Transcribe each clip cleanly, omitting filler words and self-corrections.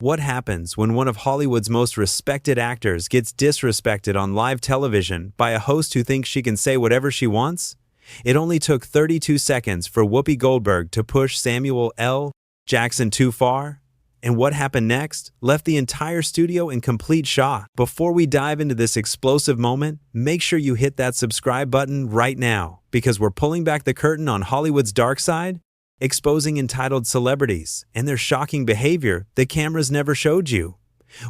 What happens when one of Hollywood's most respected actors gets disrespected on live television by a host who thinks she can say whatever she wants? It only took 32 seconds for Whoopi Goldberg to push Samuel L. Jackson too far. And what happened next left the entire studio in complete shock. Before we dive into this explosive moment, make sure you hit that subscribe button right now, because we're pulling back the curtain on Hollywood's dark side, exposing entitled celebrities and their shocking behavior the cameras never showed you.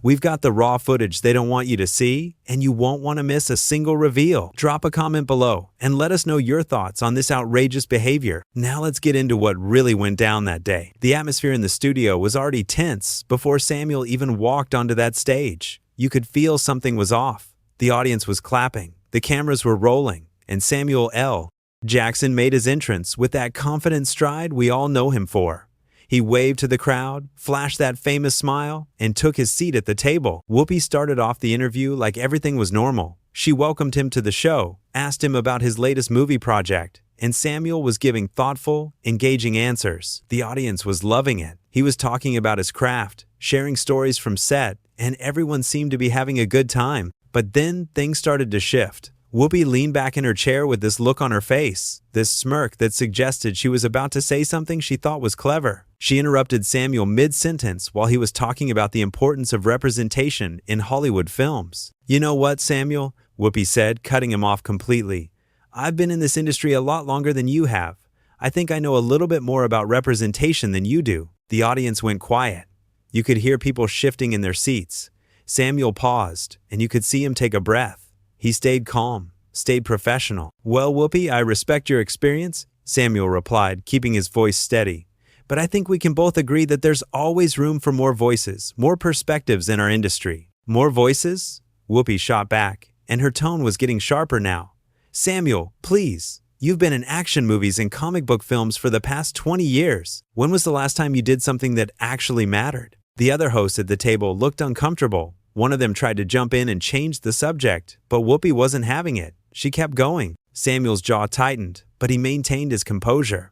We've got the raw footage they don't want you to see, and you won't want to miss a single reveal. Drop a comment below and let us know your thoughts on this outrageous behavior. Now let's get into what really went down that day. The atmosphere in the studio was already tense before Samuel even walked onto that stage. You could feel something was off. The audience was clapping, the cameras were rolling, and Samuel L. Jackson made his entrance with that confident stride we all know him for. He waved to the crowd, flashed that famous smile, and took his seat at the table. Whoopi started off the interview like everything was normal. She welcomed him to the show, asked him about his latest movie project, and Samuel was giving thoughtful, engaging answers. The audience was loving it. He was talking about his craft, sharing stories from set, and everyone seemed to be having a good time. But then things started to shift. Whoopi leaned back in her chair with this look on her face, this smirk that suggested she was about to say something she thought was clever. She interrupted Samuel mid-sentence while he was talking about the importance of representation in Hollywood films. "You know what, Samuel?" Whoopi said, cutting him off completely. "I've been in this industry a lot longer than you have. I think I know a little bit more about representation than you do." The audience went quiet. You could hear people shifting in their seats. Samuel paused, and you could see him take a breath. He stayed calm, stayed professional. "Well, Whoopi, I respect your experience," Samuel replied, keeping his voice steady. "But I think we can both agree that there's always room for more voices, more perspectives in our industry." "More voices?" Whoopi shot back, and her tone was getting sharper now. "Samuel, please. You've been in action movies and comic book films for the past 20 years. When was the last time you did something that actually mattered?" The other hosts at the table looked uncomfortable. One of them tried to jump in and change the subject, but Whoopi wasn't having it. She kept going. Samuel's jaw tightened, but he maintained his composure.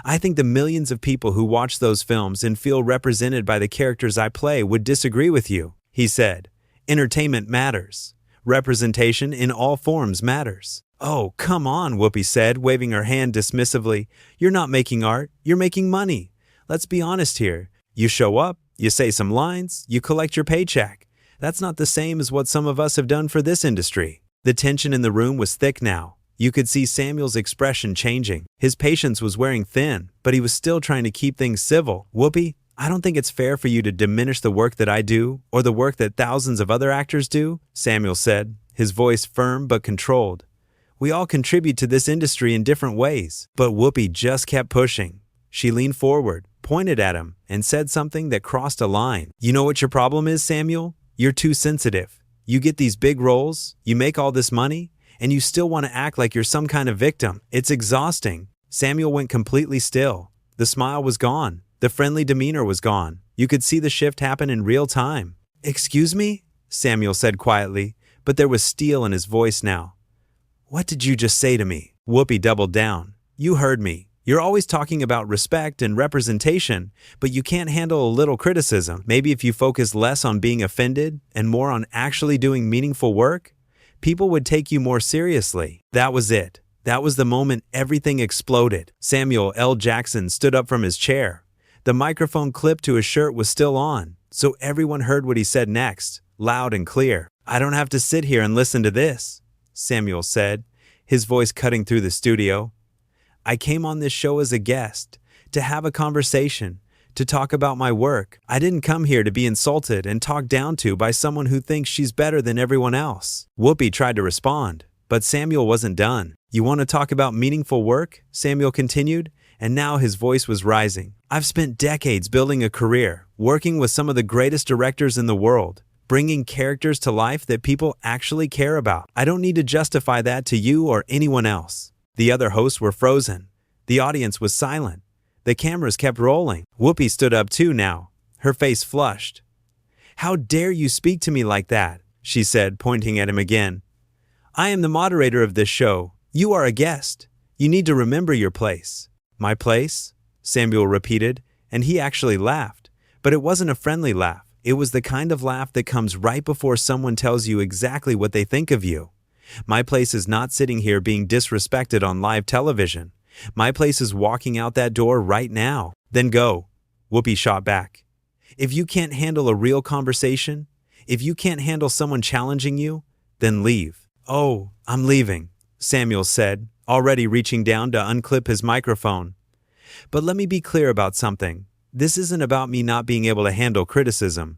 "I think the millions of people who watch those films and feel represented by the characters I play would disagree with you," he said. "Entertainment matters. Representation in all forms matters." "Oh, come on," Whoopi said, waving her hand dismissively. "You're not making art, you're making money. Let's be honest here. You show up, you say some lines, you collect your paycheck. That's not the same as what some of us have done for this industry." The tension in the room was thick now. You could see Samuel's expression changing. His patience was wearing thin, but he was still trying to keep things civil. "Whoopi, I don't think it's fair for you to diminish the work that I do or the work that thousands of other actors do," Samuel said, his voice firm but controlled. "We all contribute to this industry in different ways." But Whoopi just kept pushing. She leaned forward, pointed at him, and said something that crossed a line. "You know what your problem is, Samuel? You're too sensitive. You get these big roles, you make all this money, and you still want to act like you're some kind of victim. It's exhausting." Samuel went completely still. The smile was gone. The friendly demeanor was gone. You could see the shift happen in real time. "Excuse me?" Samuel said quietly, but there was steel in his voice now. "What did you just say to me?" Whoopi doubled down. "You heard me. You're always talking about respect and representation, but you can't handle a little criticism. Maybe if you focus less on being offended and more on actually doing meaningful work, people would take you more seriously." That was it. That was the moment everything exploded. Samuel L. Jackson stood up from his chair. The microphone clipped to his shirt was still on, so everyone heard what he said next, loud and clear. "I don't have to sit here and listen to this," Samuel said, his voice cutting through the studio. "I came on this show as a guest, to have a conversation, to talk about my work. I didn't come here to be insulted and talked down to by someone who thinks she's better than everyone else." Whoopi tried to respond, but Samuel wasn't done. "You want to talk about meaningful work?" Samuel continued, and now his voice was rising. "I've spent decades building a career, working with some of the greatest directors in the world, bringing characters to life that people actually care about. I don't need to justify that to you or anyone else." The other hosts were frozen. The audience was silent. The cameras kept rolling. Whoopi stood up too now, her face flushed. "How dare you speak to me like that?" she said, pointing at him again. "I am the moderator of this show. You are a guest. You need to remember your place." "My place?" Samuel repeated, and he actually laughed. But it wasn't a friendly laugh. It was the kind of laugh that comes right before someone tells you exactly what they think of you. My place is not sitting here being disrespected on live television. My place is walking out that door right now. Then go, Whoopi shot back. If you can't handle a real conversation, if you can't handle someone challenging you, then leave. Oh, I'm leaving, Samuel said, already reaching down to unclip his microphone. But let me be clear about something. This isn't about me not being able to handle criticism.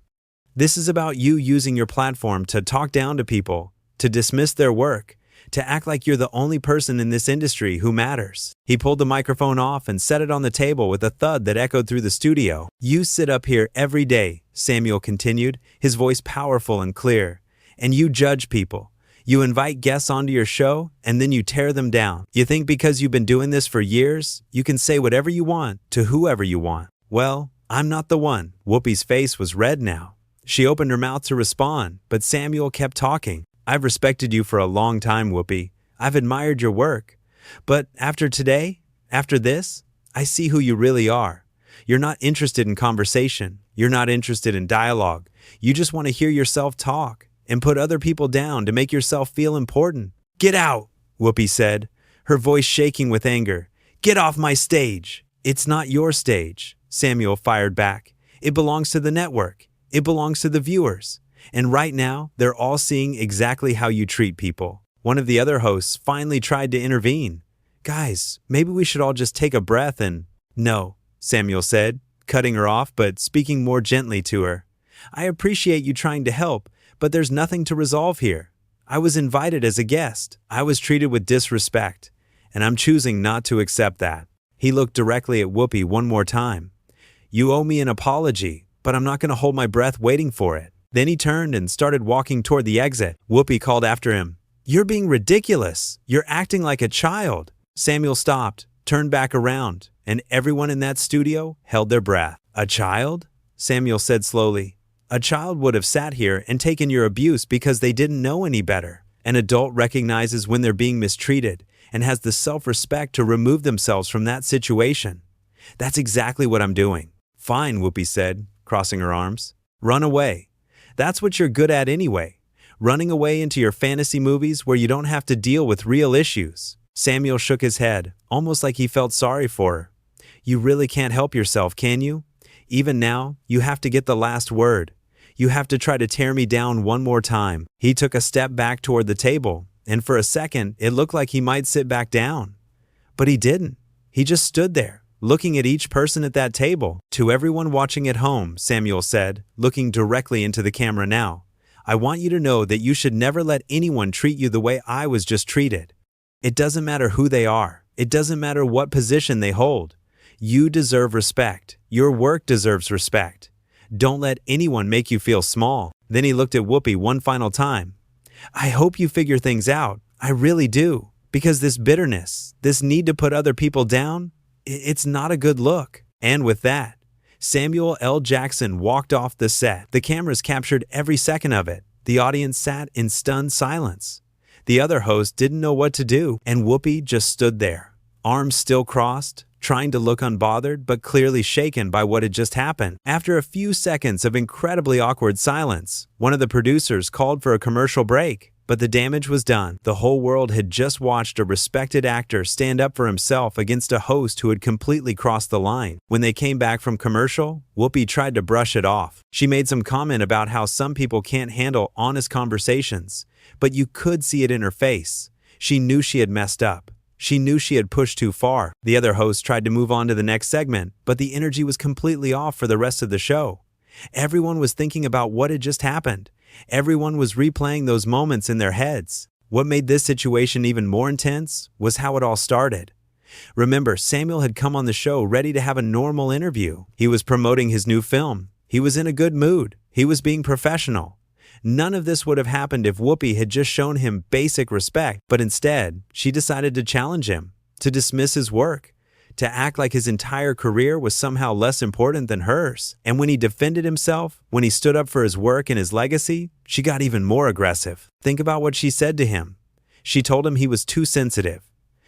This is about you using your platform to talk down to people, to dismiss their work, to act like you're the only person in this industry who matters. He pulled the microphone off and set it on the table with a thud that echoed through the studio. You sit up here every day, Samuel continued, his voice powerful and clear, and you judge people. You invite guests onto your show, and then you tear them down. You think because you've been doing this for years, you can say whatever you want to whoever you want. Well, I'm not the one. Whoopi's face was red now. She opened her mouth to respond, but Samuel kept talking. I've respected you for a long time, Whoopi. I've admired your work. But after today, after this, I see who you really are. You're not interested in conversation. You're not interested in dialogue. You just want to hear yourself talk and put other people down to make yourself feel important. Get out, Whoopi said, her voice shaking with anger. Get off my stage. It's not your stage, Samuel fired back. It belongs to the network. It belongs to the viewers. And right now, they're all seeing exactly how you treat people. One of the other hosts finally tried to intervene. Guys, maybe we should all just take a breath and... No, Samuel said, cutting her off but speaking more gently to her. I appreciate you trying to help, but there's nothing to resolve here. I was invited as a guest. I was treated with disrespect, and I'm choosing not to accept that. He looked directly at Whoopi one more time. You owe me an apology, but I'm not going to hold my breath waiting for it. Then he turned and started walking toward the exit. Whoopi called after him. You're being ridiculous. You're acting like a child. Samuel stopped, turned back around, and everyone in that studio held their breath. A child? Samuel said slowly. A child would have sat here and taken your abuse because they didn't know any better. An adult recognizes when they're being mistreated and has the self-respect to remove themselves from that situation. That's exactly what I'm doing. Fine, Whoopi said, crossing her arms. Run away. That's what you're good at anyway. Running away into your fantasy movies where you don't have to deal with real issues. Samuel shook his head, almost like he felt sorry for her. You really can't help yourself, can you? Even now, you have to get the last word. You have to try to tear me down one more time. He took a step back toward the table, and for a second, it looked like he might sit back down. But he didn't. He just stood there, looking at each person at that table. To everyone watching at home, Samuel said, looking directly into the camera now, I want you to know that you should never let anyone treat you the way I was just treated. It doesn't matter who they are. It doesn't matter what position they hold. You deserve respect. Your work deserves respect. Don't let anyone make you feel small. Then he looked at Whoopi one final time. I hope you figure things out. I really do. Because this bitterness, this need to put other people down, it's not a good look. And with that, Samuel L. Jackson walked off the set. The cameras captured every second of it. The audience sat in stunned silence. The other host didn't know what to do, and Whoopi just stood there, arms still crossed, trying to look unbothered but clearly shaken by what had just happened. After a few seconds of incredibly awkward silence, one of the producers called for a commercial break. But the damage was done. The whole world had just watched a respected actor stand up for himself against a host who had completely crossed the line. When they came back from commercial, Whoopi tried to brush it off. She made some comment about how some people can't handle honest conversations, but you could see it in her face. She knew she had messed up. She knew she had pushed too far. The other host tried to move on to the next segment, but the energy was completely off for the rest of the show. Everyone was thinking about what had just happened. Everyone was replaying those moments in their heads. What made this situation even more intense was how it all started. Remember, Samuel had come on the show ready to have a normal interview. He was promoting his new film. He was in a good mood. He was being professional. None of this would have happened if Whoopi had just shown him basic respect, but instead, she decided to challenge him, to dismiss his work, to act like his entire career was somehow less important than hers. And when he defended himself, when he stood up for his work and his legacy, she got even more aggressive. Think about what she said to him. She told him he was too sensitive.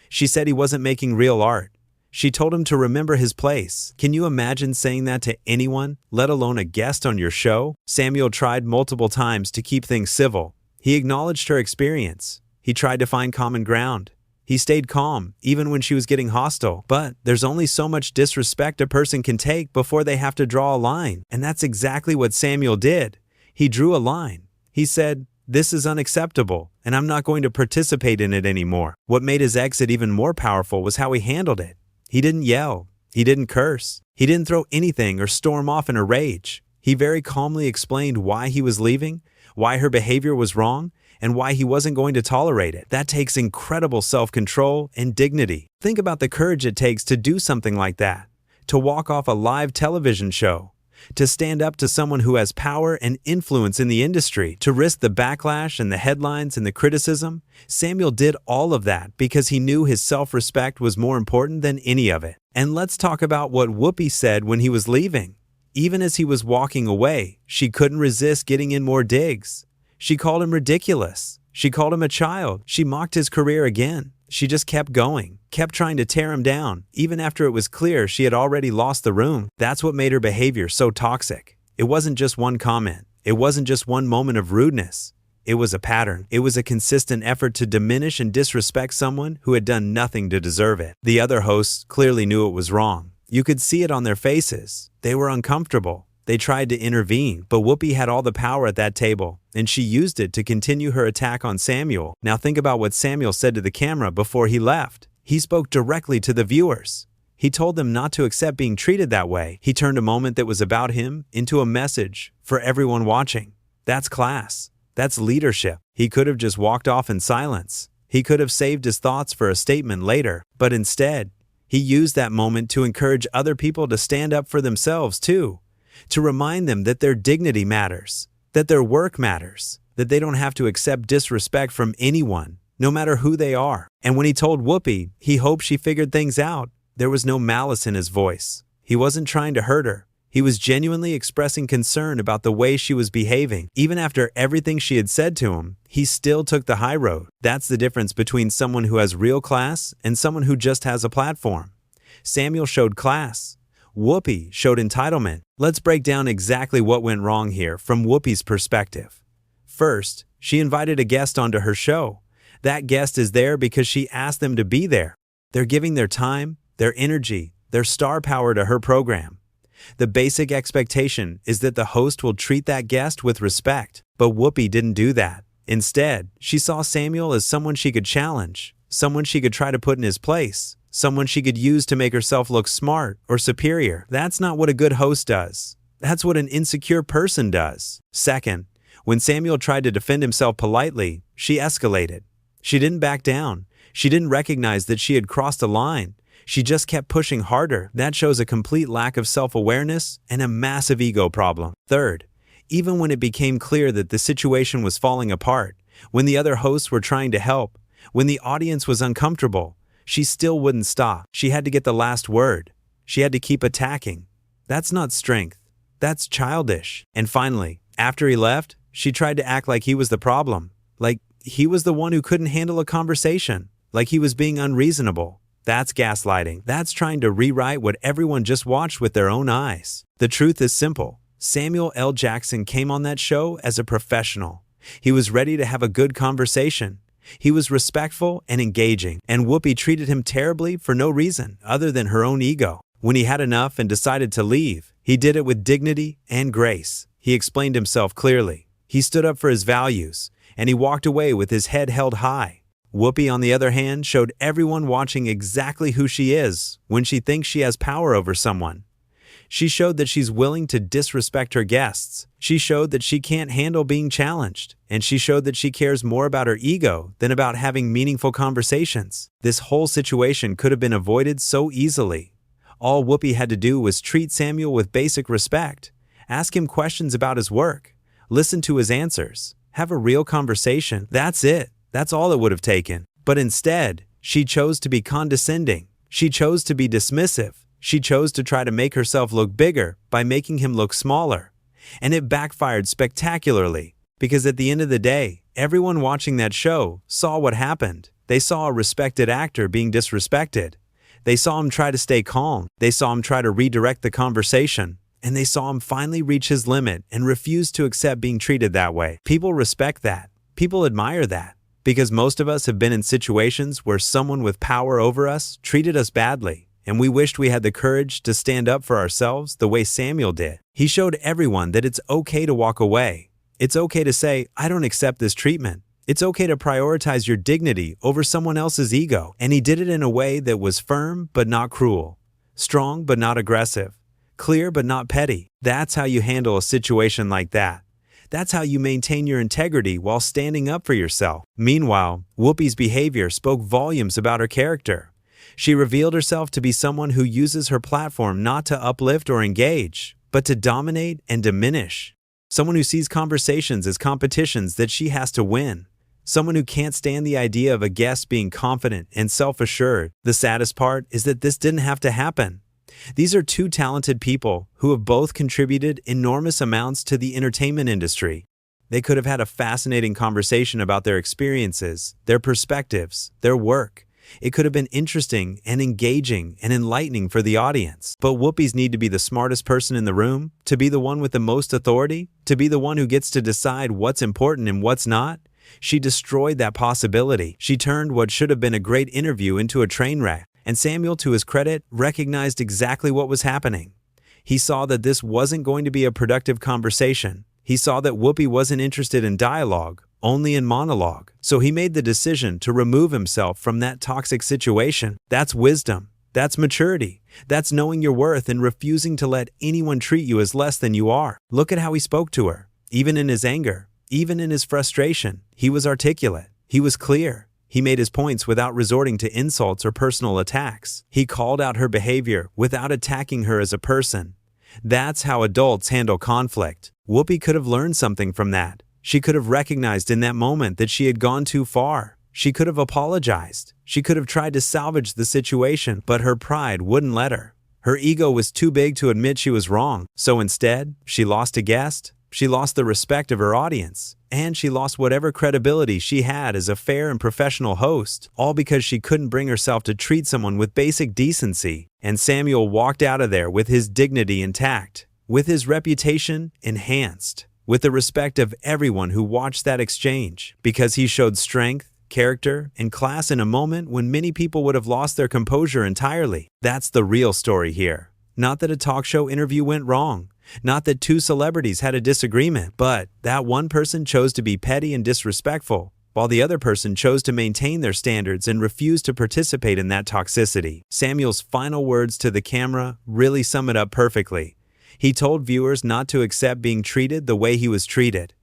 She said he wasn't making real art. She told him to remember his place. Can you imagine saying that to anyone, let alone a guest on your show? Samuel tried multiple times to keep things civil. He acknowledged her experience. He tried to find common ground. He stayed calm, even when she was getting hostile. But there's only so much disrespect a person can take before they have to draw a line. And that's exactly what Samuel did. He drew a line. He said, "This is unacceptable, and I'm not going to participate in it anymore." What made his exit even more powerful was how he handled it. He didn't yell. He didn't curse. He didn't throw anything or storm off in a rage. He very calmly explained why he was leaving, why her behavior was wrong, and why he wasn't going to tolerate it. That takes incredible self-control and dignity. Think about the courage it takes to do something like that, to walk off a live television show, to stand up to someone who has power and influence in the industry, to risk the backlash and the headlines and the criticism. Samuel did all of that because he knew his self-respect was more important than any of it. And let's talk about what Whoopi said when he was leaving. Even as he was walking away, she couldn't resist getting in more digs. She called him ridiculous. She called him a child. She mocked his career again. She just kept going, kept trying to tear him down, even after it was clear she had already lost the room. That's what made her behavior so toxic. It wasn't just one comment. It wasn't just one moment of rudeness. It was a pattern. It was a consistent effort to diminish and disrespect someone who had done nothing to deserve it. The other hosts clearly knew it was wrong. You could see it on their faces. They were uncomfortable. They tried to intervene, but Whoopi had all the power at that table, and she used it to continue her attack on Samuel. Now think about what Samuel said to the camera before he left. He spoke directly to the viewers. He told them not to accept being treated that way. He turned a moment that was about him into a message for everyone watching. That's class. That's leadership. He could have just walked off in silence. He could have saved his thoughts for a statement later, but instead, he used that moment to encourage other people to stand up for themselves too. To remind them that their dignity matters, that their work matters, that they don't have to accept disrespect from anyone, no matter who they are. And when he told Whoopi he hoped she figured things out, there was no malice in his voice. He wasn't trying to hurt her. He was genuinely expressing concern about the way she was behaving. Even after everything she had said to him, he still took the high road. That's the difference between someone who has real class and someone who just has a platform. Samuel showed class. Whoopi showed entitlement. Let's break down exactly what went wrong here from Whoopi's perspective. First, she invited a guest onto her show. That guest is there because she asked them to be there. They're giving their time, their energy, their star power to her program. The basic expectation is that the host will treat that guest with respect, but Whoopi didn't do that. Instead, she saw Samuel as someone she could challenge, someone she could try to put in his place, someone she could use to make herself look smart or superior. That's not what a good host does. That's what an insecure person does. Second, when Samuel tried to defend himself politely, she escalated. She didn't back down. She didn't recognize that she had crossed a line. She just kept pushing harder. That shows a complete lack of self-awareness and a massive ego problem. Third, even when it became clear that the situation was falling apart, when the other hosts were trying to help, when the audience was uncomfortable, she still wouldn't stop. She had to get the last word. She had to keep attacking. That's not strength. That's childish. And finally, after he left, she tried to act like he was the problem. Like he was the one who couldn't handle a conversation. Like he was being unreasonable. That's gaslighting. That's trying to rewrite what everyone just watched with their own eyes. The truth is simple. Samuel L. Jackson came on that show as a professional. He was ready to have a good conversation. He was respectful and engaging, and Whoopi treated him terribly for no reason other than her own ego. When he had enough and decided to leave, he did it with dignity and grace. He explained himself clearly. He stood up for his values, and he walked away with his head held high. Whoopi, on the other hand, showed everyone watching exactly who she is when she thinks she has power over someone. She showed that she's willing to disrespect her guests. She showed that she can't handle being challenged. And she showed that she cares more about her ego than about having meaningful conversations. This whole situation could have been avoided so easily. All Whoopi had to do was treat Samuel with basic respect, ask him questions about his work, listen to his answers, have a real conversation. That's it. That's all it would have taken. But instead, she chose to be condescending. She chose to be dismissive. She chose to try to make herself look bigger by making him look smaller. And it backfired spectacularly, because at the end of the day, everyone watching that show saw what happened. They saw a respected actor being disrespected. They saw him try to stay calm. They saw him try to redirect the conversation. And they saw him finally reach his limit and refuse to accept being treated that way. People respect that. People admire that. Because most of us have been in situations where someone with power over us treated us badly, and we wished we had the courage to stand up for ourselves the way Samuel did. He showed everyone that it's okay to walk away. It's okay to say, I don't accept this treatment. It's okay to prioritize your dignity over someone else's ego. And he did it in a way that was firm but not cruel, strong but not aggressive, clear but not petty. That's how you handle a situation like that. That's how you maintain your integrity while standing up for yourself. Meanwhile, Whoopi's behavior spoke volumes about her character. She revealed herself to be someone who uses her platform not to uplift or engage, but to dominate and diminish. Someone who sees conversations as competitions that she has to win. Someone who can't stand the idea of a guest being confident and self-assured. The saddest part is that this didn't have to happen. These are two talented people who have both contributed enormous amounts to the entertainment industry. They could have had a fascinating conversation about their experiences, their perspectives, their work. It could have been interesting and engaging and enlightening for the audience. But Whoopi's need to be the smartest person in the room, to be the one with the most authority, to be the one who gets to decide what's important and what's not, she destroyed that possibility. She turned what should have been a great interview into a train wreck. And Samuel, to his credit, recognized exactly what was happening. He saw that this wasn't going to be a productive conversation. He saw that Whoopi wasn't interested in dialogue, only in monologue. So he made the decision to remove himself from that toxic situation. That's wisdom. That's maturity. That's knowing your worth and refusing to let anyone treat you as less than you are. Look at how he spoke to her. Even in his anger, even in his frustration, he was articulate. He was clear. He made his points without resorting to insults or personal attacks. He called out her behavior without attacking her as a person. That's how adults handle conflict. Whoopi could have learned something from that. She could have recognized in that moment that she had gone too far. She could have apologized. She could have tried to salvage the situation, but her pride wouldn't let her. Her ego was too big to admit she was wrong. So instead, she lost a guest. She lost the respect of her audience, and she lost whatever credibility she had as a fair and professional host, all because she couldn't bring herself to treat someone with basic decency. And Samuel walked out of there with his dignity intact, with his reputation enhanced, with the respect of everyone who watched that exchange, because he showed strength, character, and class in a moment when many people would have lost their composure entirely. That's the real story here. Not that a talk show interview went wrong. Not that two celebrities had a disagreement, but that one person chose to be petty and disrespectful, while the other person chose to maintain their standards and refuse to participate in that toxicity. Samuel's final words to the camera really sum it up perfectly. He told viewers not to accept being treated the way he was treated.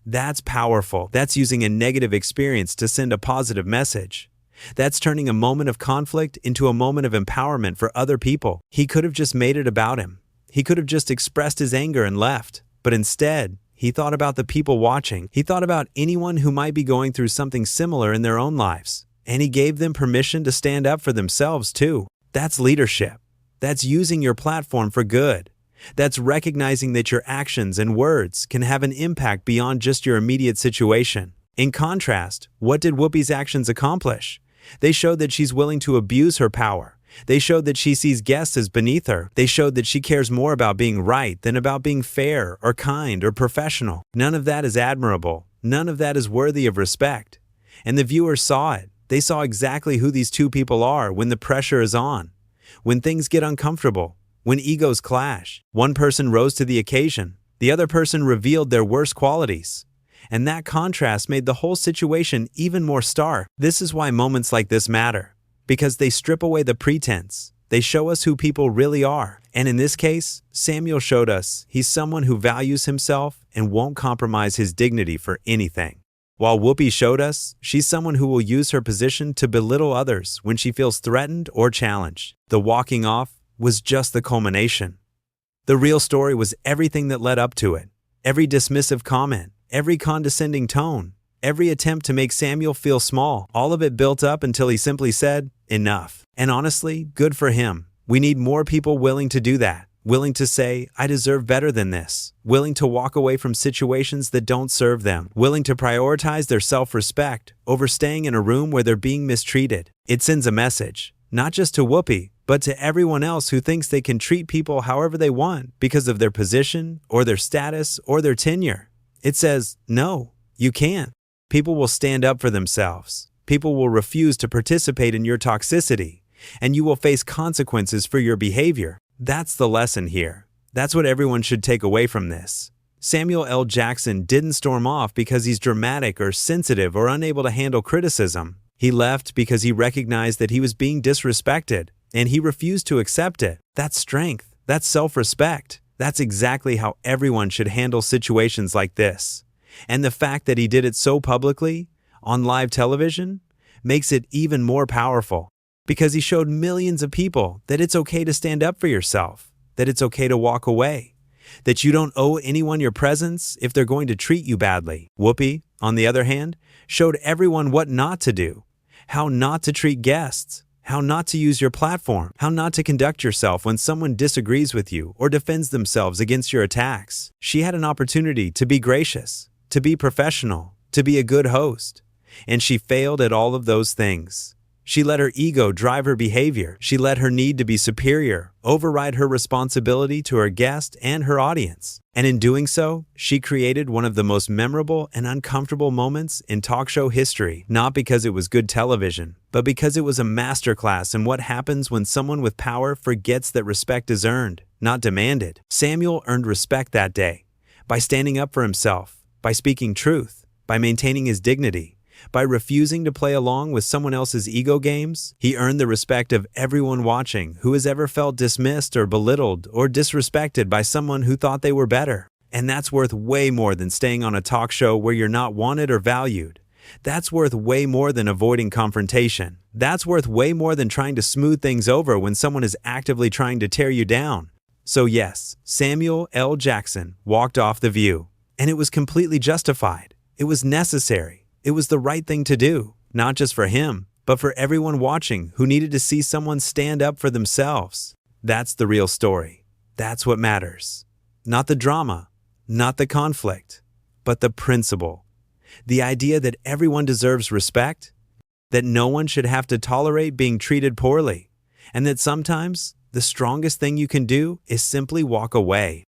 That's powerful. That's using a negative experience to send a positive message. That's turning a moment of conflict into a moment of empowerment for other people. He could have just made it about him. He could have just expressed his anger and left, but instead, he thought about the people watching. He thought about anyone who might be going through something similar in their own lives, and he gave them permission to stand up for themselves too. That's leadership. That's using your platform for good. That's recognizing that your actions and words can have an impact beyond just your immediate situation. In contrast, what did Whoopi's actions accomplish? They showed that she's willing to abuse her power. They showed that she sees guests as beneath her. They showed that she cares more about being right than about being fair or kind or professional. None of that is admirable. None of that is worthy of respect. And the viewers saw it. They saw exactly who these two people are when the pressure is on, when things get uncomfortable, when egos clash. One person rose to the occasion. The other person revealed their worst qualities. And that contrast made the whole situation even more stark. This is why moments like this matter. Because they strip away the pretense. They show us who people really are. And in this case, Samuel showed us he's someone who values himself and won't compromise his dignity for anything. While Whoopi showed us she's someone who will use her position to belittle others when she feels threatened or challenged. The walking off was just the culmination. The real story was everything that led up to it. Every dismissive comment, every condescending tone, every attempt to make Samuel feel small, all of it built up until he simply said, enough. And honestly, good for him. We need more people willing to do that, willing to say, I deserve better than this, willing to walk away from situations that don't serve them, willing to prioritize their self-respect over staying in a room where they're being mistreated. It sends a message. not just to Whoopi, but to everyone else who thinks they can treat people however they want because of their position or their status or their tenure. It says, no, you can't. People will stand up for themselves. People will refuse to participate in your toxicity, and you will face consequences for your behavior. That's the lesson here. That's what everyone should take away from this. Samuel L. Jackson didn't storm off because he's dramatic or sensitive or unable to handle criticism. He left because he recognized that he was being disrespected, and he refused to accept it. That's strength. That's self-respect. That's exactly how everyone should handle situations like this. And the fact that he did it so publicly, on live television, makes it even more powerful. Because he showed millions of people that it's okay to stand up for yourself, that it's okay to walk away, that you don't owe anyone your presence if they're going to treat you badly. Whoopi, on the other hand, showed everyone what not to do, how not to treat guests, how not to use your platform, how not to conduct yourself when someone disagrees with you or defends themselves against your attacks. She had an opportunity to be gracious, to be professional, to be a good host, and she failed at all of those things. She let her ego drive her behavior. She let her need to be superior override her responsibility to her guest and her audience. And in doing so, she created one of the most memorable and uncomfortable moments in talk show history, not because it was good television, but because it was a masterclass in what happens when someone with power forgets that respect is earned, not demanded. Samuel earned respect that day by standing up for himself, by speaking truth, by maintaining his dignity. By refusing to play along with someone else's ego games, he earned the respect of everyone watching who has ever felt dismissed or belittled or disrespected by someone who thought they were better. And that's worth way more than staying on a talk show where you're not wanted or valued. That's worth way more than avoiding confrontation. That's worth way more than trying to smooth things over when someone is actively trying to tear you down. So yes, Samuel L. Jackson walked off The View, and it was completely justified. It was necessary. It was the right thing to do, not just for him, but for everyone watching who needed to see someone stand up for themselves. That's the real story. That's what matters. Not the drama, not the conflict, but the principle. The idea that everyone deserves respect, that no one should have to tolerate being treated poorly, and that sometimes the strongest thing you can do is simply walk away.